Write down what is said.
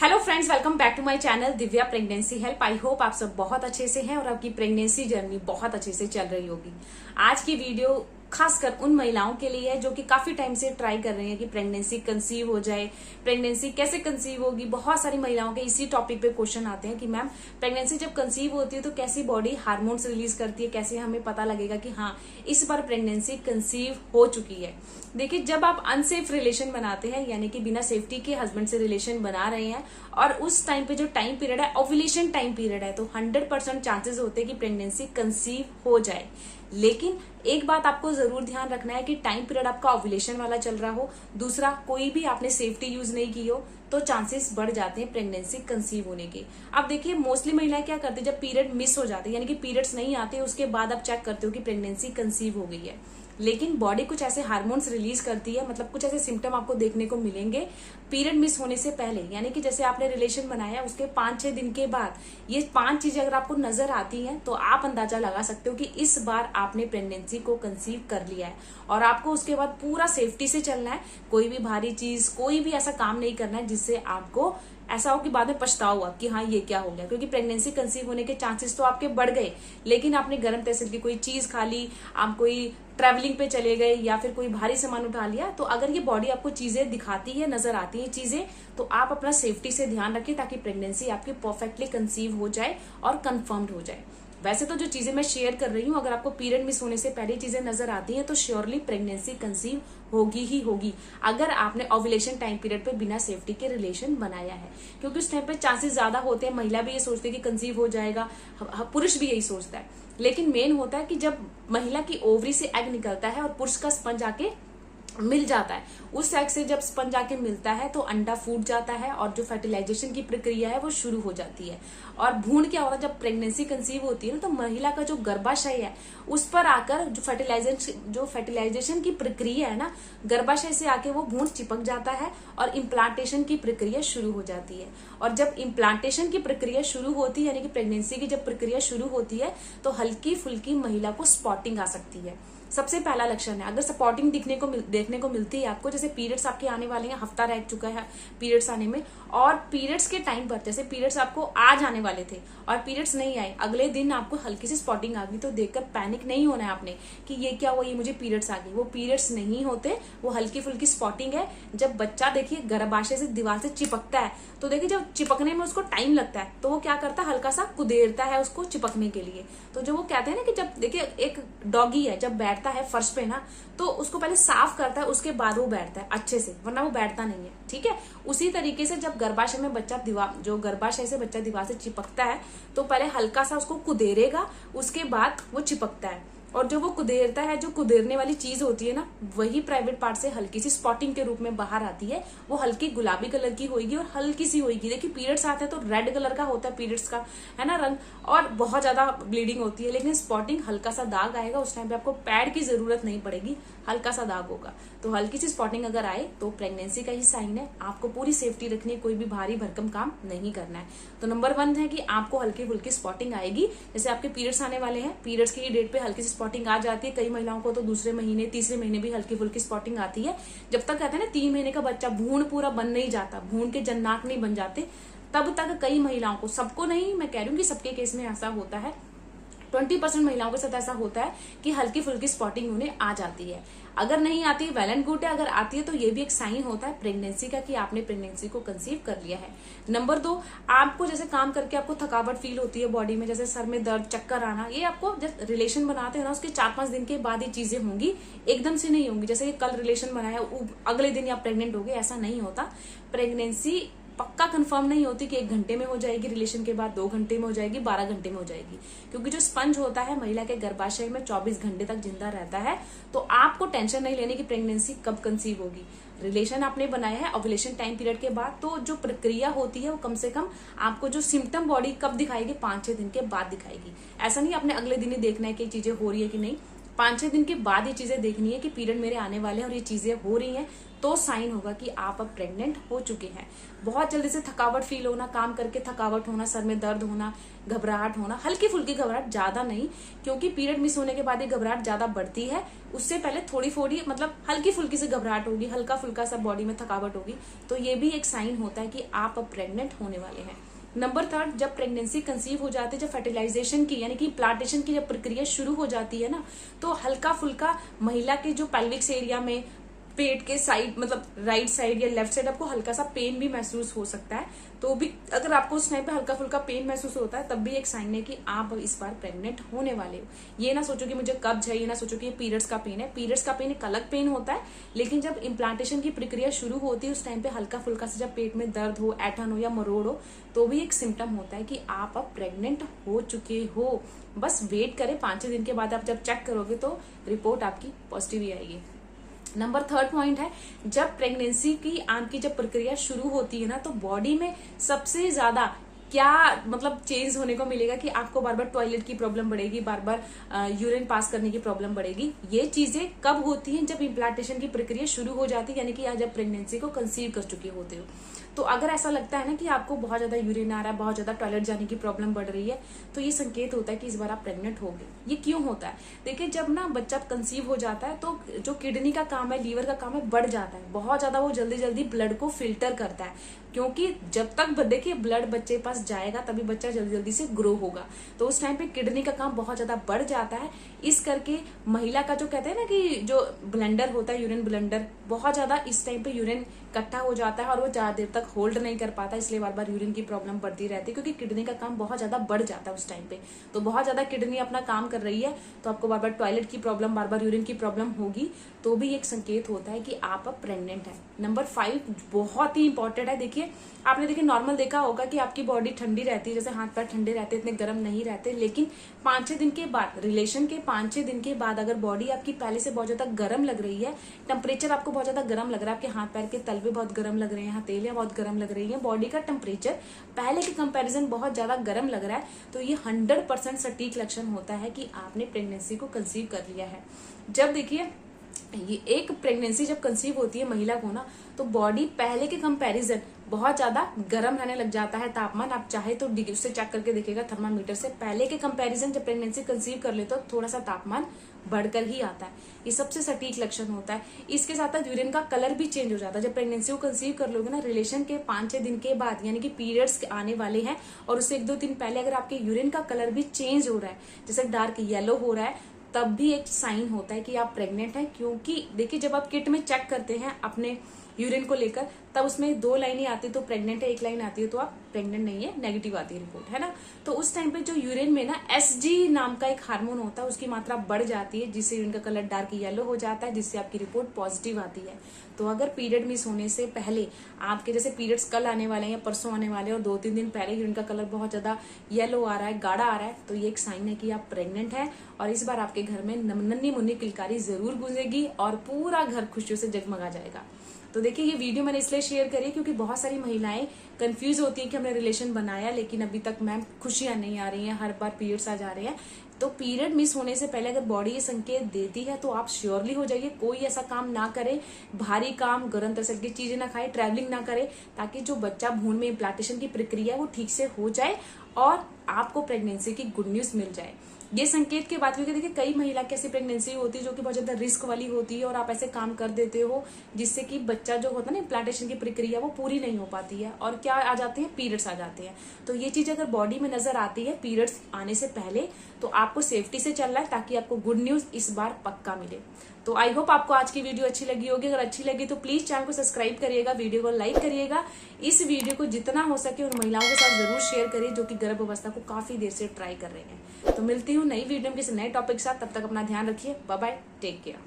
Hello friends, welcome back to my channel Divya pregnancy help. I hope आप सब बहुत अच्छे से हैं और आपकी प्रेगनेंसी जर्नी बहुत अच्छे से चल रही होगी। आज की वीडियो खासकर उन महिलाओं के लिए है जो कि काफी टाइम से ट्राई कर रही हैं कि प्रेगनेंसी कंसीव हो जाए, प्रेगनेंसी कैसे कंसीव होगी। बहुत सारी महिलाओं के इसी टॉपिक पे क्वेश्चन आते हैं कि मैम प्रेगनेंसी जब कंसीव होती है तो कैसी बॉडी हार्मोन्स रिलीज करती है, कैसे हमें पता लगेगा कि हाँ इस बार प्रेगनेंसी कंसीव हो चुकी है। देखिए, जब आप अनसेफ रिलेशन बनाते हैं यानी कि बिना सेफ्टी के हस्बैंड से रिलेशन बना रहे हैं और उस टाइम पे जो टाइम पीरियड है ओव्यूलेशन टाइम पीरियड है, तो 100% चांसेस होते हैं कि प्रेगनेंसी कंसीव हो जाए। लेकिन एक बात आपको जरूर ध्यान रखना है कि टाइम पीरियड आपका ओव्यूलेशन वाला चल रहा हो, दूसरा कोई भी आपने सेफ्टी यूज नहीं की हो, तो चांसेस बढ़ जाते हैं प्रेगनेंसी कंसीव होने के। अब देखिए, मोस्टली महिलाएं क्या करती है, जब पीरियड मिस हो जाते हैं यानी कि पीरियड्स नहीं आते, उसके बाद आप चेक करते हो कि प्रेगनेंसी कंसीव हो गई है। लेकिन बॉडी कुछ ऐसे हार्मोन्स रिलीज करती है, मतलब कुछ ऐसे सिम्टम आपको देखने को मिलेंगे पीरियड मिस होने से पहले, यानी कि जैसे आपने रिलेशन बनाया उसके 5-6 दिन के बाद ये 5 चीजें अगर आपको नजर आती हैं तो आप अंदाजा लगा सकते हो कि इस बार आपने प्रेगनेंसी को कंसीव कर लिया है। और आपको उसके बाद पूरा सेफ्टी से चलना है, कोई भी भारी चीज, कोई भी ऐसा काम नहीं करना है जिससे आपको ऐसा हो कि बाद में पछताओ हुआ कि हाँ ये क्या हो गया। क्योंकि प्रेगनेंसी कंसीव होने के चांसेस तो आपके बढ़ गए, लेकिन आपने गर्म तहसील की कोई चीज खा ली, आप कोई ट्रैवलिंग पे चले गए या फिर कोई भारी सामान उठा लिया, तो अगर ये बॉडी आपको चीजें दिखाती है, नजर आती है चीजें, तो आप अपना सेफ्टी से ध्यान रखिए ताकि प्रेगनेंसी आपकी परफेक्टली कंसीव हो जाए और कंफर्म्ड हो जाए। वैसे तो जो चीजें मैं शेयर कर रही हूँ, अगर आपको पीरियड मिस होने से पहले चीजें नजर आती हैं तो श्योरली प्रेगनेंसी कंसीव होगी ही होगी, अगर आपने ओव्यूलेशन टाइम पीरियड पे बिना सेफ्टी के रिलेशन बनाया है। क्योंकि उस टाइम पे चांसेस ज्यादा होते हैं, महिला भी ये सोचती है कि कंसीव हो जाएगा, पुरुष भी यही सोचता है। लेकिन मेन होता है कि जब महिला की ओवरी से एग निकलता है और पुरुष का स्पंज आके मिल जाता है, उस एग से जब स्पंज आके मिलता है तो अंडा फूट जाता है और जो फर्टिलाइजेशन की प्रक्रिया है वो शुरू हो जाती है। और भ्रूण क्या होता है, जब प्रेगनेंसी कंसीव होती है ना, तो महिला का जो गर्भाशय है उस पर आकर जो फर्टिलाइजेशन की प्रक्रिया है ना, गर्भाशय से आके वो भ्रूण चिपक जाता है और इम्प्लांटेशन की प्रक्रिया शुरू हो जाती है। और जब इम्प्लांटेशन की प्रक्रिया शुरू होती है यानी कि प्रेगनेंसी की जब प्रक्रिया शुरू होती है तो हल्की फुल्की महिला को स्पॉटिंग आ सकती है। सबसे पहला लक्षण है, अगर स्पॉटिंग देखने को मिलती है आपको, जैसे पीरियड्स आपके आने वाले हैं, हफ्ता रह चुका है पीरियड्स आने में, और पीरियड्स के टाइम पर जैसे पीरियड्स आपको आज आने वाले थे और पीरियड्स नहीं आए, अगले दिन आपको हल्की सी स्पॉटिंग आ गई, तो देखकर पैनिक नहीं होना है आपने कि ये क्या हुआ, ये मुझे पीरियड्स आ गई। वो पीरियड्स नहीं होते, वो हल्की फुल्की स्पॉटिंग है। जब बच्चा देखिए गर्भाशय से दीवार से चिपकता है, तो देखिए जब चिपकने में उसको टाइम लगता है तो वो क्या करता है, हल्का सा कुदेरता है उसको चिपकने के लिए। तो जो वो कहते हैं ना कि जब देखिए एक डॉगी है जब बैठता है फर्श पे ना, तो उसको पहले साफ करता है, उसके बाद वो बैठता है अच्छे से, वरना वो बैठता नहीं है। ठीक है, उसी तरीके से जब गर्भाशय में बच्चा गर्भाशय से बच्चा दीवार से चिपकता है तो पहले हल्का सा उसको कुदेरेगा, उसके बाद वो चिपकता है। और जो वो कुदेरता है, जो कुदेरने वाली चीज होती है ना, वही प्राइवेट पार्ट से हल्की सी स्पॉटिंग के रूप में बाहर आती है। वो हल्की गुलाबी कलर की होगी और हल्की सी होगी। देखिए पीरियड्स आते हैं तो रेड कलर का होता है पीरियड्स का, है ना रंग, और बहुत ज्यादा ब्लीडिंग होती है। लेकिन स्पॉटिंग हल्का सा दाग आएगा, उस टाइम पे आपको पैड की जरूरत नहीं पड़ेगी, हल्का सा दाग होगा। तो हल्की सी स्पॉटिंग अगर आए तो प्रेगनेंसी का ही साइन है। आपको पूरी सेफ्टी रखनी है, कोई भी भारी भरकम काम नहीं करना है। तो नंबर 1 है कि आपको हल्की फुल्की स्पॉटिंग आएगी। जैसे आपके पीरियड्स आने वाले हैं, पीरियड्स की डेट पे हल्की सी स्पॉटिंग आ जाती है। कई महिलाओं को तो दूसरे महीने, तीसरे महीने भी हल्की फुल्की स्पॉटिंग आती है। जब तक कहते हैं ना 3 महीने का बच्चा भ्रूण पूरा बन नहीं जाता, भ्रूण के जन्नाक नहीं बन जाते, तब तक कई महिलाओं को, सबको नहीं मैं कह रही हूँ कि सबके केस में ऐसा होता है, 20% महिलाओं के साथ ऐसा होता है कि हल्की फुल्की स्पॉटिंग उन्हें आ जाती है। अगर नहीं आती है वेल एंड गुड है, अगर आती है तो ये भी एक साइन होता है प्रेगनेंसी का कि आपने प्रेगनेंसी को कंसीव कर लिया है। नंबर 2, आपको जैसे काम करके आपको थकावट फील होती है बॉडी में, जैसे सर में दर्द, चक्कर आना, ये आपको जब रिलेशन बनाते हैं ना उसके 4-5 दिन के बाद ये चीजें होंगी, एकदम से नहीं होंगी। जैसे कल रिलेशन बनाया अगले दिन आप प्रेग्नेंट हो गए, ऐसा नहीं होता। प्रेगनेंसी पक्का कंफर्म नहीं होती कि 1 घंटे में हो जाएगी, रिलेशन के बाद 2 घंटे में हो जाएगी, 12 घंटे में हो जाएगी। क्योंकि जो स्पंज होता है महिला के गर्भाशय में 24 घंटे तक जिंदा रहता है। तो आपको टेंशन नहीं लेने की प्रेगनेंसी कब कंसीव होगी। रिलेशन आपने बनाया है ओव्यूलेशन टाइम पीरियड के बाद, तो जो प्रक्रिया होती है वो कम से कम आपको जो सिम्टम बॉडी कब दिखाएगी, 5-6 दिन के बाद दिखाएगी। ऐसा नहीं आपने अगले दिन ही देखना है कि चीजें हो रही है कि नहीं, 5-6 दिन के बाद ये चीजें देखनी है कि पीरियड मेरे आने वाले हैं और ये चीजें हो रही हैं, तो साइन होगा कि आप अब प्रेग्नेंट हो चुके हैं। बहुत जल्दी से थकावट फील होना, काम करके थकावट होना, सर में दर्द होना, घबराहट होना, हल्की फुल्की घबराहट, ज्यादा नहीं, क्योंकि पीरियड मिस होने के बाद ये घबराहट ज्यादा बढ़ती है। उससे पहले थोड़ी थोड़ी मतलब हल्की फुल्की से घबराहट होगी, हल्का फुल्का सा बॉडी में थकावट होगी, तो ये भी एक साइन होता है कि आप अब प्रेग्नेंट होने वाले हैं। नंबर 3, जब प्रेगनेंसी कंसीव हो जाती है, जब फर्टिलाइजेशन की यानी कि प्लांटेशन की जब प्रक्रिया शुरू हो जाती है ना, तो हल्का फुल्का महिला के जो पेल्विक्स एरिया में, पेट के साइड मतलब राइट साइड या लेफ्ट साइड आपको हल्का सा पेन भी महसूस हो सकता है। तो भी अगर आपको उस टाइम पे हल्का फुल्का पेन महसूस होता है, तब भी एक साइन है कि आप इस बार प्रेग्नेंट होने वाले हो। ये ना सोचो कि मुझे कब्ज है, ये ना सोचो कि ये पीरियड्स का पेन है। पीरियड्स का पेन एक अलग पेन होता है, लेकिन जब इम्प्लांटेशन की प्रक्रिया शुरू होती है उस टाइम पे हल्का फुल्का से जब पेट में दर्द हो, ऐठन हो या मरोड़ हो, तो भी एक सिम्टम होता है कि आप अब प्रेग्नेंट हो चुके हो। बस वेट करें, 5-6 दिन के बाद आप जब चेक करोगे तो रिपोर्ट आपकी पॉजिटिव ही आएगी। नंबर 3 पॉइंट है, जब प्रेगनेंसी की आपकी जब प्रक्रिया शुरू होती है ना, तो बॉडी में सबसे ज्यादा क्या मतलब चेंज होने को मिलेगा कि आपको बार बार टॉयलेट की प्रॉब्लम बढ़ेगी, बार बार यूरिन पास करने की प्रॉब्लम बढ़ेगी। ये चीजें कब होती हैं? जब इम्प्लांटेशन की प्रक्रिया शुरू हो जाती है, यानी कि आज जब प्रेगनेंसी को कंसीव कर चुके होते हो। तो अगर ऐसा लगता है ना कि आपको बहुत ज्यादा यूरिन आ रहा है, बहुत ज्यादा टॉयलेट जाने की प्रॉब्लम बढ़ रही है, तो ये संकेत होता है कि इस बार आप प्रेग्नेंट हो गए। ये क्यों होता है? देखिए, जब ना बच्चा कंसीव हो जाता है तो जो किडनी का काम है, लीवर का काम है, बढ़ जाता है बहुत ज्यादा। वो जल्दी जल्दी ब्लड को फिल्टर करता है, क्योंकि जब तक देखिए ब्लड बच्चे पास जाएगा तभी बच्चा जल्दी जल्दी से ग्रो होगा। तो उस टाइम पे किडनी का काम बहुत ज्यादा बढ़ जाता है। इस करके महिला का जो कहते हैं ना कि जो ब्लंडर होता है, यूरिन ब्लंडर, बहुत ज्यादा इस टाइम पे यूरिन इकट्ठा हो जाता है और वो ज्यादा देर तक होल्ड नहीं कर पाता, इसलिए बार बार यूरिन की प्रॉब्लम बढ़ती रहती है, क्योंकि किडनी का काम बहुत ज्यादा बढ़ जाता है उस टाइम पे। तो बहुत ज्यादा किडनी अपना काम कर रही है, तो आपको बार बार टॉयलेट की प्रॉब्लम, बार बार यूरिन की प्रॉब्लम होगी, तो भी एक संकेत होता है कि आप अब प्रेग्नेंट है। नंबर 5 बहुत ही इंपॉर्टेंट है। देखिए, आपने देखिए नॉर्मल देखा होगा कि आपकी बॉडी ठंडी रहती है, जैसे हाथ पैर ठंडे रहते हैं, इतने गर्म नहीं रहते, लेकिन 5-6 दिन के बाद, रिलेशन के 5-6 दिन के बाद अगर बॉडी आपकी पहले से बहुत ज्यादा गर्म लग रही है, टेम्परेचर आपको बहुत ज्यादा गर्म लग रहा है, आपके हाथ पैर के तलवे बहुत गर्म लग रहे हैं, हथेलियां बहुत गर्म लग रही है, बॉडी का टेम्परेचर पहले के कंपेरिजन बहुत ज्यादा गर्म लग रहा है, तो ये 100% सटीक लक्षण होता है कि आपने प्रेगनेंसी को कंसीव कर लिया है। जब देखिए ये एक प्रेगनेंसी जब कंसीव होती है महिला को ना, तो बॉडी पहले के कंपैरिजन बहुत ज्यादा गर्म रहने लग जाता है। तापमान आप चाहे तो डिग्री से चेक करके देखिएगा थर्मामीटर से, पहले के कंपैरिजन जब प्रेगनेंसी कंसीव कर ले तो थोड़ा सा तापमान बढ़कर ही आता है। ये सबसे सटीक लक्षण होता है। इसके साथ साथ यूरिन का कलर भी चेंज हो जाता है। जब प्रेगनेंसी को कंसीव कर लोगे ना, रिलेशन के 5-6 दिन के बाद, यानी कि पीरियड्स आने वाले हैं और उससे 1-2 दिन पहले अगर आपके यूरिन का कलर भी चेंज हो रहा है, जैसे डार्क येलो हो रहा है, तब भी एक साइन होता है कि आप प्रेग्नेंट हैं। क्योंकि देखिए, जब आप किट में चेक करते हैं अपने यूरिन को लेकर, तब उसमें 2 लाइनें आती है तो प्रेग्नेंट है, 1 लाइन आती है तो आप प्रेग्नेंट नहीं है, नेगेटिव आती है रिपोर्ट, है ना। तो उस टाइम पे जो यूरिन में ना एसजी नाम का एक हार्मोन होता है, उसकी मात्रा बढ़ जाती है, जिससे यूरिन का कलर डार्क येलो हो जाता है, जिससे आपकी रिपोर्ट पॉजिटिव आती है। तो अगर पीरियड मिस होने से पहले आपके जैसे पीरियड्स कल आने वाले हैं या परसों आने वाले हैं और 2-3 दिन पहले यूरिन का कलर बहुत ज्यादा येलो आ रहा है, गाढ़ा आ रहा है, तो ये एक साइन है कि आप प्रेग्नेंट है। और इस बार आपके घर में नन्ही मुन्नी किलकारी जरूर गूंजेगी और पूरा घर खुशियों से जगमगा जाएगा। तो देखिए, ये वीडियो मैंने इसलिए शेयर करी क्योंकि बहुत सारी महिलाएं कंफ्यूज होती हैं कि हमने रिलेशन बनाया लेकिन अभी तक मैम खुशियां नहीं आ रही हैं, हर बार पीरियड्स आ जा रहे हैं। तो पीरियड मिस होने से पहले अगर बॉडी ये संकेत देती है तो आप श्योरली हो जाइए, कोई ऐसा काम ना करे, भारी काम, गरम तरह की चीजें ना खाए, ट्रैवलिंग ना करे, ताकि जो बच्चा भ्रूण में इम्प्लांटेशन की प्रक्रिया है वो ठीक से हो जाए और आपको प्रेगनेंसी की गुड न्यूज मिल जाए। ये संकेत की बात हुई कि देखिए, कई महिला की ऐसी प्रेगनेंसी होती है जो कि बहुत ज्यादा रिस्क वाली होती है और आप ऐसे काम कर देते हो जिससे कि बच्चा जो होता है ना, इम्प्लांटेशन की प्रक्रिया वो पूरी नहीं हो पाती है और क्या आ जाते हैं, पीरियड्स आ जाते हैं। तो ये चीज अगर बॉडी में नजर आती है पीरियड्स आने से पहले, तो आपको सेफ्टी से चलना है ताकि आपको गुड न्यूज इस बार पक्का मिले। तो आई होप आपको आज की वीडियो अच्छी लगी होगी। अगर अच्छी लगी तो प्लीज चैनल को सब्सक्राइब करिएगा, वीडियो को लाइक करिएगा, इस वीडियो को जितना हो सके उन महिलाओं के साथ जरूर शेयर करिए जो कि गर्भ अवस्था को काफी देर से ट्राई कर रहे हैं। तो मिलती हूँ नई वीडियो में किसी नए टॉपिक के साथ, तब तक अपना ध्यान रखिए। Bye bye, take care.